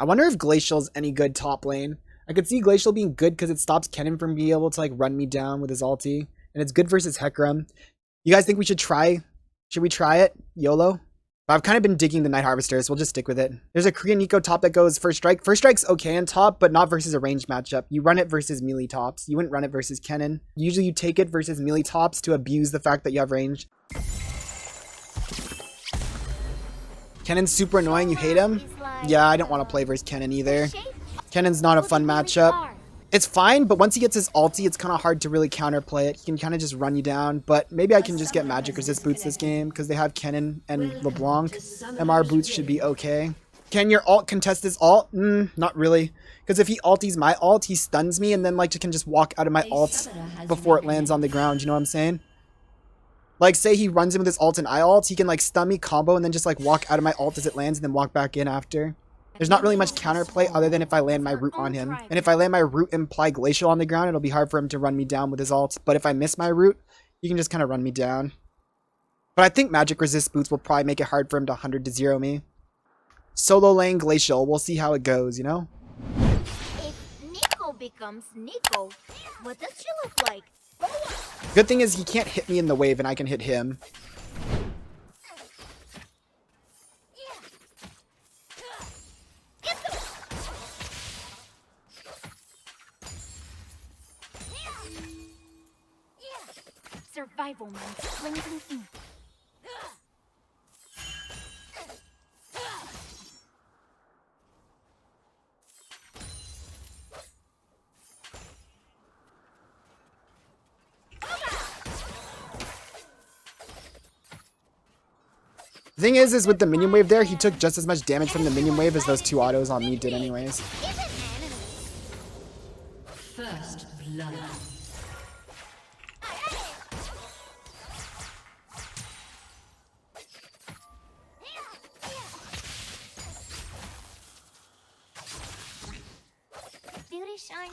I wonder if Glacial's any good top lane. I could see Glacial being good because it stops Kennen from being able to like run me down with his ulti. And it's good versus Hecarim. You guys think we should try? Should we try it? YOLO? I've kind of been digging the Night Harvester, so we'll just stick with it. There's a Korean Neeko top that goes first strike. First strike's okay on top, but not versus a ranged matchup. You run it versus melee tops. You wouldn't run it versus Kennen. Usually you take it versus melee tops to abuse the fact that you have range. Kennen's super annoying. You hate him? Yeah, I don't want to play versus Kennen either. Kennen's not a fun matchup. It's fine, but once he gets his ulti, it's kind of hard to really counterplay it. He can kind of just run you down, but maybe I can just get magic resist boots this game because they have Kennen and LeBlanc. MR boots should be okay. Can your ult contest his ult? Not really. Because if he ulties my ult, he stuns me and then like can just walk out of my ult before it lands on the ground. You know what I'm saying? Like say he runs in with his ult and I ult, he can like stun me, combo, and then just like walk out of my ult as it lands and then walk back in after. There's not really much counterplay other than if I land my root on him. And if I land my root and apply Glacial on the ground, it'll be hard for him to run me down with his ult. But if I miss my root, he can just kind of run me down. But I think magic resist boots will probably make it hard for him to 100-0 me. Solo lane Glacial, we'll see how it goes, you know? If Neeko becomes Neeko, what does she look like? Good thing is he can't hit me in the wave and I can hit him. Survival means cleansing ink. The thing is with the minion wave there, he took just as much damage from the minion wave as those 2 autos on me did anyways. First blood.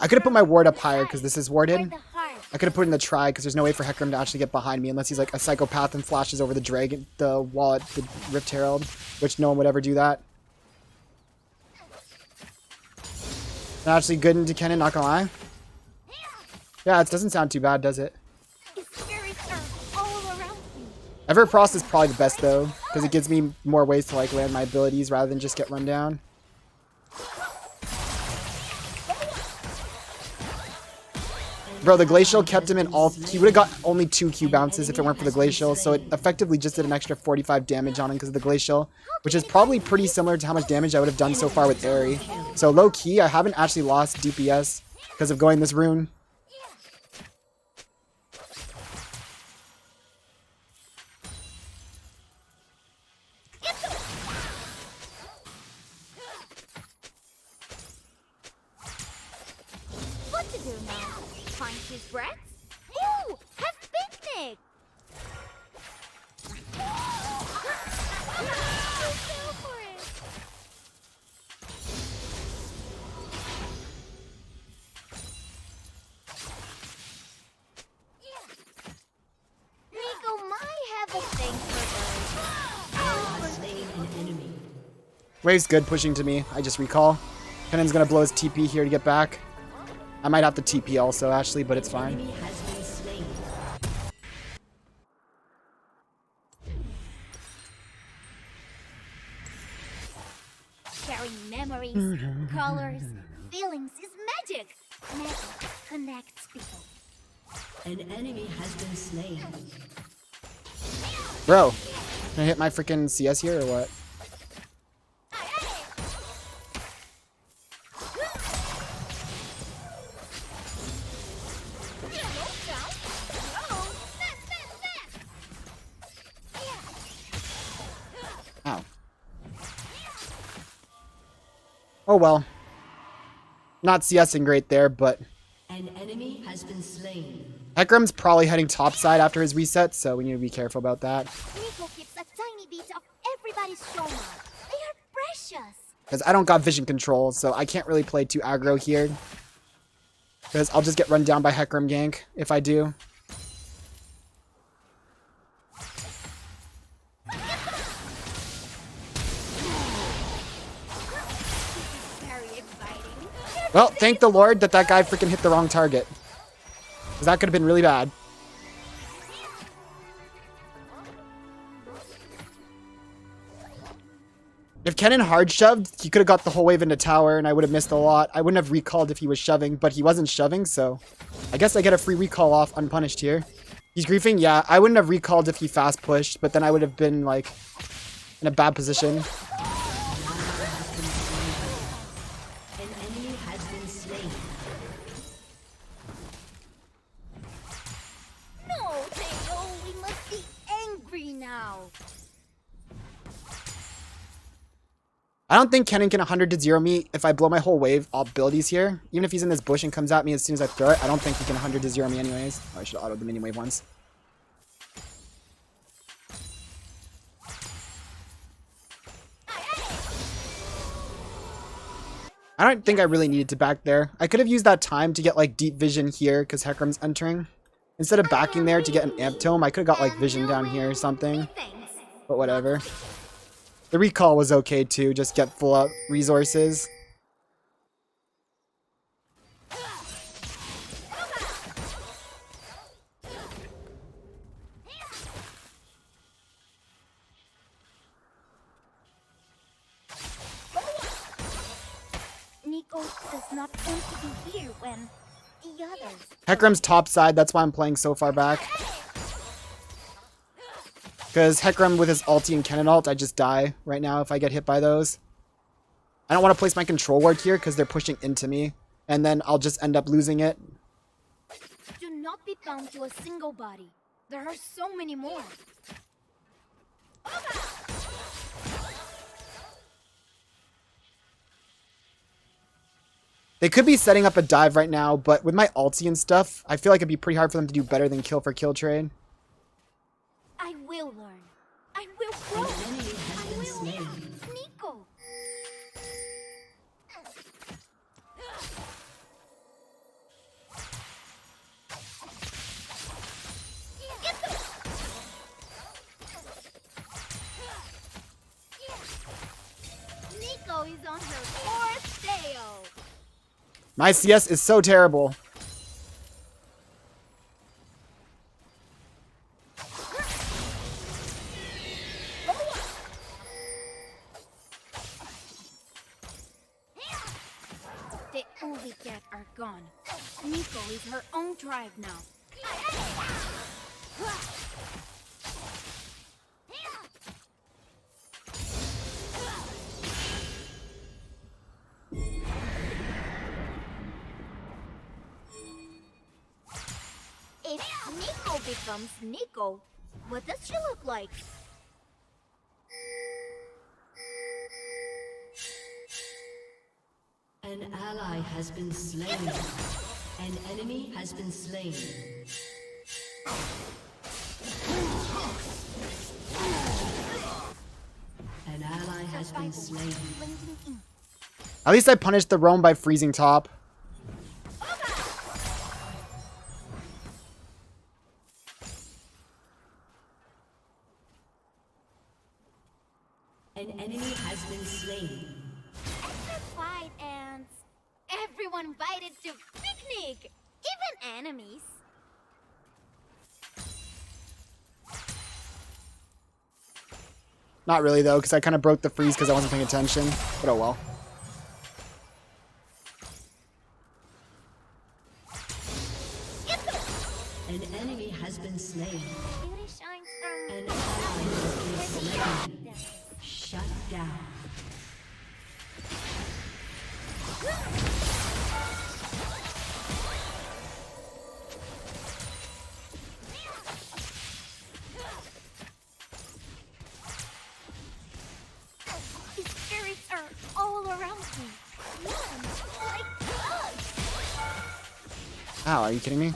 I could have put my ward up higher because this is warded. I could have put in the try because there's no way for Hecarim to actually get behind me unless he's like a psychopath and flashes over the dragon, the wall at the Rift Herald, which no one would ever do that. Not actually good into Kennen, not gonna lie. Yeah, it doesn't sound too bad, does it? Everfrost is probably the best though, because it gives me more ways to like land my abilities rather than just get run down. Bro, the Glacial kept him in all... He would have got only 2 Q bounces if it weren't for the Glacial, so it effectively just did an extra 45 damage on him because of the Glacial, which is probably pretty similar to how much damage I would have done so far with Airy. So low-key, I haven't actually lost DPS because of going this rune. What to do now? Find his breath? Ooh! Have picnic! Go for it! Neeko might have a thing for those. Wave's good pushing to me. I just recall. Kennen's gonna blow his TP here to get back. I might have to TP also, actually, but it's fine. Sharing memories, colors, feelings is magic. Magic connects people. An enemy has been slain. Bro, can I hit my freaking CS here or what? Ow. Oh well. Not CSing great there, but... An enemy has been slain. Hecarim's probably heading topside after his reset, so we need to be careful about that. Neeko keeps a tiny bit of everybody's Shoma. They are precious. Because I don't got vision control, so I can't really play too aggro here. Because I'll just get run down by Hecarim gank if I do. Well, thank the Lord that that guy freaking hit the wrong target. Because that could have been really bad. If Kennen hard shoved, he could have got the whole wave into tower and I would have missed a lot. I wouldn't have recalled if he was shoving, but he wasn't shoving, so I guess I get a free recall off unpunished here. He's griefing? Yeah, I wouldn't have recalled if he fast pushed, but then I would have been like in a bad position. An enemy has been slain. No, Theo, we must be angry now. I don't think Kennen can 100 to 0 me if I blow my whole wave off abilities here. Even if he's in this bush and comes at me as soon as I throw it, I don't think he can 100 to 0 me anyways. Oh, I should have autoed the mini wave once. I don't think I really needed to back there. I could have used that time to get like deep vision here because Hecarim's entering. Instead of backing there to get an amp tome, I could have got like vision down here or something. But whatever. The recall was okay too, just get full out resources. Neeko does not want to be here when the others. Hecarim's top side, that's why I'm playing so far back. Because Hecarim with his ulti and Kennen ult, I just die right now if I get hit by those. I don't want to place my control ward here because they're pushing into me. And then I'll just end up losing it. Do not be bound to a single body. There are so many more. They could be setting up a dive right now, but with my ulti and stuff, I feel like it'd be pretty hard for them to do better than kill for kill trade. I will learn. I will grow. An enemy has I been will. slain. Neeko. Neeko is on her fourth tail. My CS is so terrible. The Ovicat are gone. Neeko is her own tribe now. If Neeko becomes Neeko, what does she look like? An ally has been slain. An enemy has been slain. An ally has been slain. Blending in. At least I punished the roam by freezing top. An enemy has been slain. Fight ants. Everyone invited to picnic, even enemies. Not really though, because I kind of broke the freeze because I wasn't paying attention. But oh well. An enemy has been slain. Beauty shines from An ally has been slain. Shut down. the spirits are all around me. One like us. Ow, are you kidding me?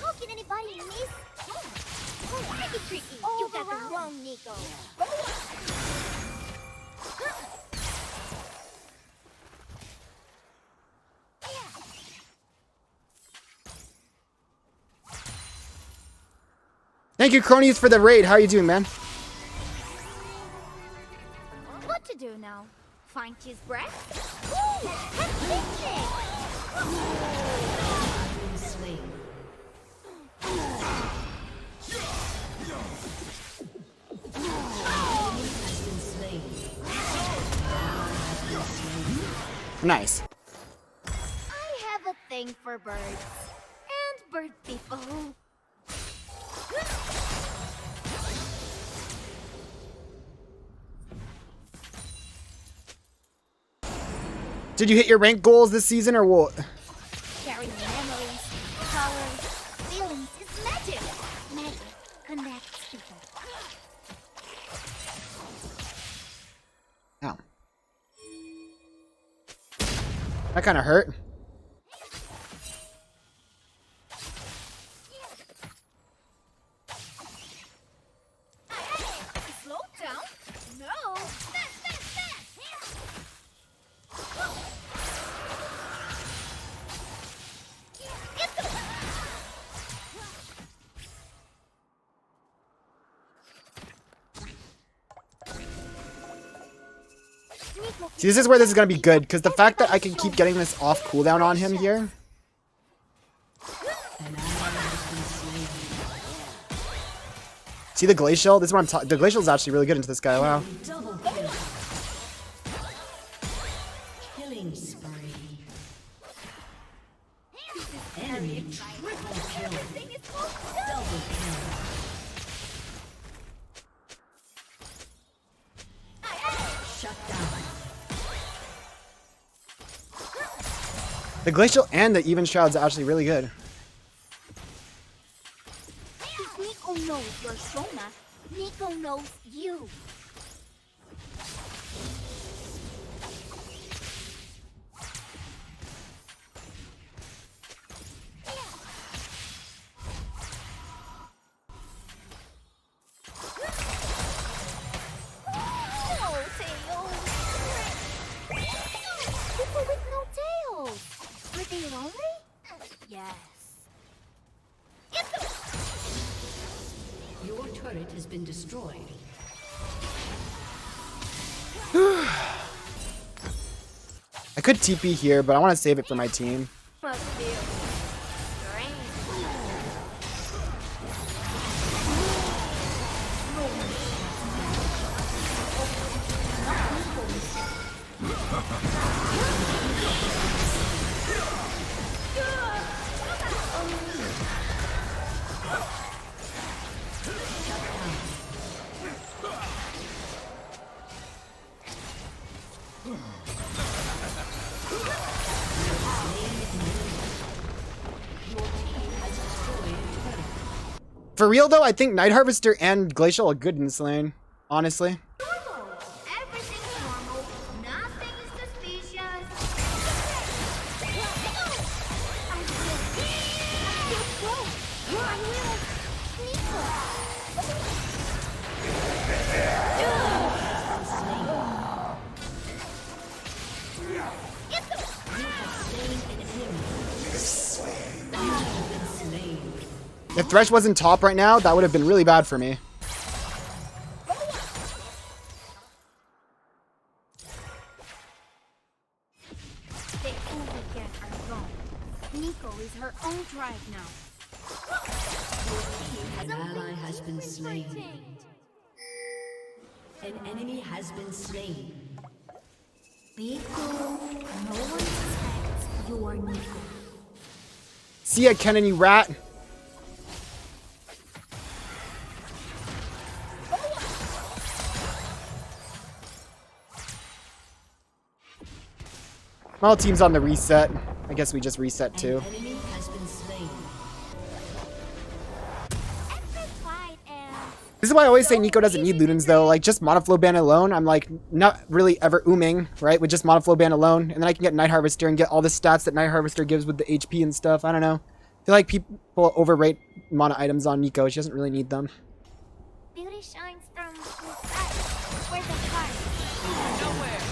How can anybody miss? You got the wrong Neeko. Thank you, Cronies, for the raid. How are you doing, man? What to do now? Find his breath? Ooh, Slain. Nice. I have a thing for birds. And bird people. Did you hit your rank goals this season or what? Carrying memories, colors, feelings is magic. Magic connects people. Ow. That kind of hurt. Slow down. No. See, this is where this is going to be good, because the fact that I can keep getting this off cooldown on him here. See the Glacial? This is what I'm talking. The Glacial is actually really good into this guy. Wow. Double kill. Killing spree. Enemy triple kill. Double kill. Shut down. The Glacial and the Even Shroud's actually really good. If Neeko knows your Shona, Neeko knows you. No tails. People with no tails. Are they lonely? Yes. Your turret has been destroyed. I could TP here, but I want to save it for my team. Must feel strange. For real though, I think Night Harvester and Glacial are good in this lane. Honestly. Normal. Everything's normal. Nothing is suspicious. If Thresh wasn't top right now, that would have been really bad for me. They overget our zone. Neeko is her own tribe now. An ally has been slain. An enemy has been slain. Neeko, no one suspects you are Neeko. See ya, Kennen, you rat. My whole team's on the reset. I guess we just reset too. An enemy has been slain. This is why I always say Neeko doesn't need Ludens though. Like just monoflow ban alone, I'm like not really ever ooming, right? With just monoflow ban alone. And then I can get Night Harvester and get all the stats that Night Harvester gives with the HP and stuff. I don't know. I feel like people overrate mana items on Neeko. She doesn't really need them. Beauty shines from inside. Where's the heart? Nowhere.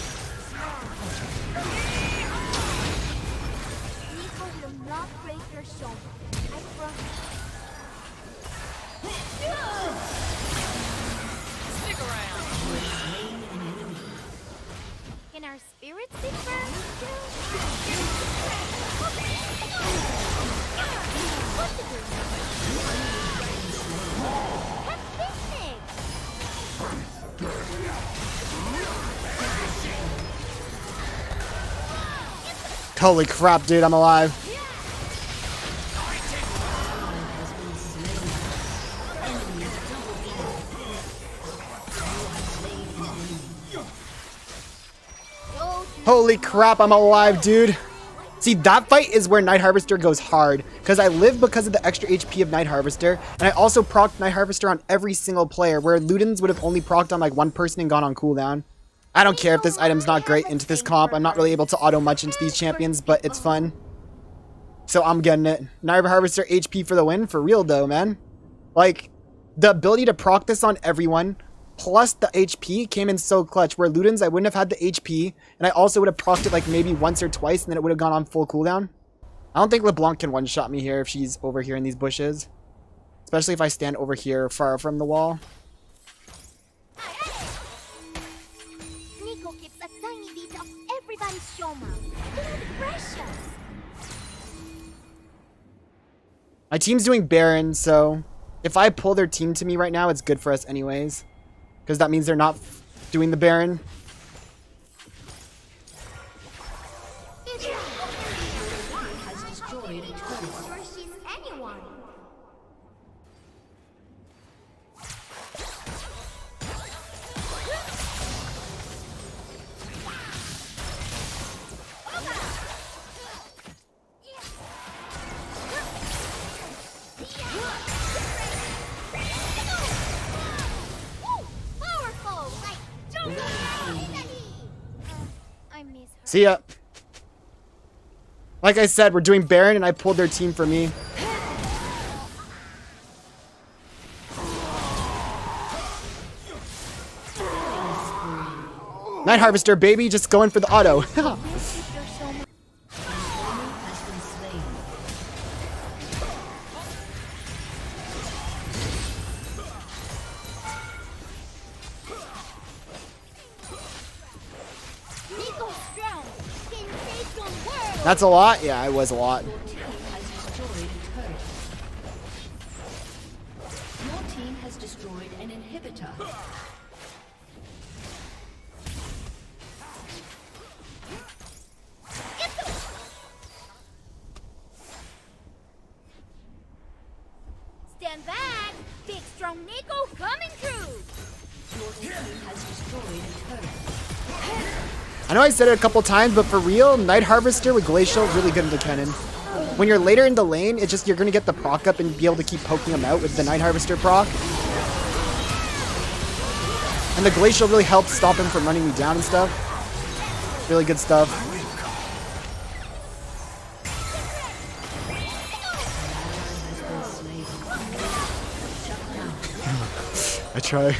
Neeko will not break your shoulder. I promise. Stick around. Can our spirits be burned too? What to do? Have picnic! Holy crap, dude, I'm alive. Holy crap, I'm alive, dude. See, that fight is where Night Harvester goes hard, because I live because of the extra HP of Night Harvester, and I also procced Night Harvester on every single player, where Ludens would have only procced on like one person and gone on cooldown. I don't care if this item's not great into this comp. I'm not really able to auto much into these champions, but it's fun. So I'm getting it. Night Harvester HP for the win, for real though, man. Like, the ability to proc this on everyone, plus the HP came in so clutch, where Ludens, I wouldn't have had the HP, and I also would have procced it like maybe once or twice, and then it would have gone on full cooldown. I don't think LeBlanc can one-shot me here if she's over here in these bushes. Especially if I stand over here far from the wall. Neeko keeps a tiny bit of everybody's shoma. It's precious. My team's doing Baron, so if I pull their team to me right now, it's good for us anyways. Because that means they're not doing the Baron. Has destroyed a turret. Sure she's anyone. Powerful, like I miss her. See ya. Like I said, we're doing Baron, and I pulled their team for me. Night Harvester, baby, just going for the auto. Neeko strong. Can take on world. That's a lot? Yeah, it was a lot. Your team has destroyed an inhibitor. Stand back. Big strong Neeko coming through. Your team has destroyed a turret. I know I said it a couple times, but for real, Night Harvester with Glacial is really good into Kennen. When you're later in the lane, it's just you're going to get the proc up and be able to keep poking him out with the Night Harvester proc. And the Glacial really helps stop him from running me down and stuff. Really good stuff. I try.